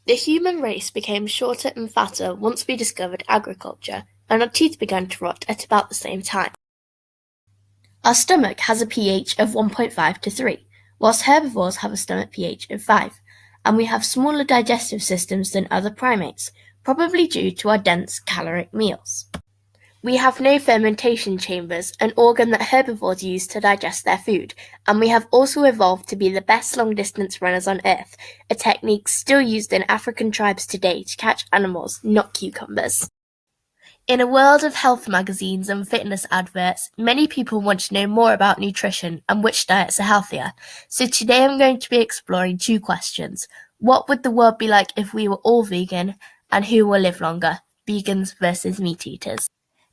The human race became shorter and fatter once we discovered agriculture, and our teeth began to rot at about the same time. Our stomach has a pH of 1.5 to 3, whilst herbivores have a stomach pH of 5, and we have smaller digestive systems than other primates, probably due to our dense caloric meals. We have no fermentation chambers, an organ that herbivores use to digest their food, and we have also evolved to be the best long-distance runners on Earth, a technique still used in African tribes today to catch animals, not cucumbers. In a world of health magazines and fitness adverts, many people want to know more about nutrition and which diets are healthier. So today I'm going to be exploring two questions. What would the world be like if we were all vegan, and who will live longer, vegans versus meat eaters?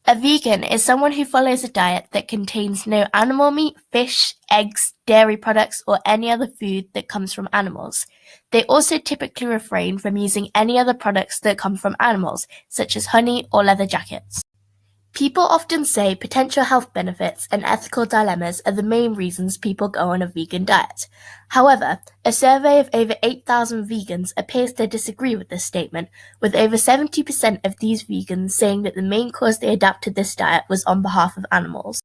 A vegan is someone who follows a diet that contains no animal meat, fish, eggs, dairy products, or any other food that comes from animals. They also typically refrain from using any other products that come from animals, such as honey or leather jackets. People often say potential health benefits and ethical dilemmas are the main reasons people go on a vegan diet. However, a survey of over 8,000 vegans appears to disagree with this statement, with over 70% of these vegans saying that the main cause they adapted this diet was on behalf of animals.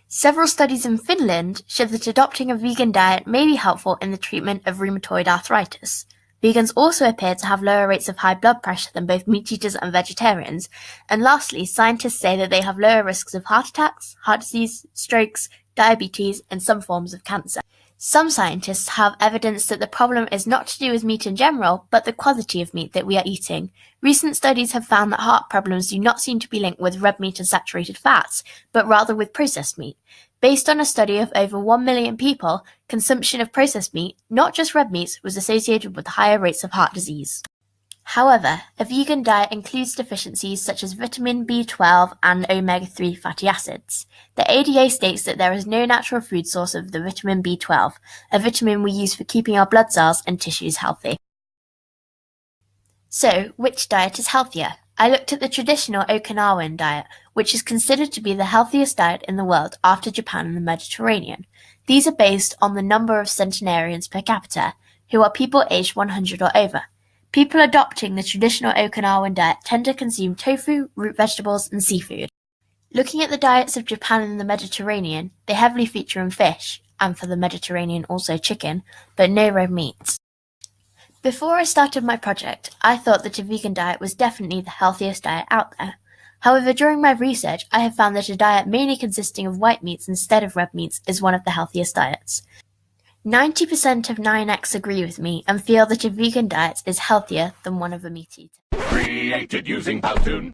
Several studies in Finland show that adopting a vegan diet may be helpful in the treatment of rheumatoid arthritis. Vegans also appear to have lower rates of high blood pressure than both meat eaters and vegetarians. And lastly, scientists say that they have lower risks of heart attacks, heart disease, strokes, diabetes, and some forms of cancer. Some scientists have evidence that the problem is not to do with meat in general, but the quality of meat that we are eating. Recent studies have found that heart problems do not seem to be linked with red meat and saturated fats, but rather with processed meat. Based on a study of over 1 million people, consumption of processed meat, not just red meats, was associated with higher rates of heart disease. However, a vegan diet includes deficiencies such as vitamin B12 and omega-3 fatty acids. The ADA states that there is no natural food source of the vitamin B12, a vitamin we use for keeping our blood cells and tissues healthy. So, which diet is healthier? I looked at the traditional Okinawan diet, which is considered to be the healthiest diet in the world after Japan and the Mediterranean. These are based on the number of centenarians per capita, who are people aged 100 or over. People adopting the traditional Okinawan diet tend to consume tofu, root vegetables, and seafood. Looking at the diets of Japan and the Mediterranean, they heavily feature in fish, and for the Mediterranean also chicken, but no red meats. Before I started my project, I thought that a vegan diet was definitely the healthiest diet out there. However, during my research, I have found that a diet mainly consisting of white meats instead of red meats is one of the healthiest diets. 90% of 9X agree with me and feel that a vegan diet is healthier than one of a meat eater. Created using Powtoon.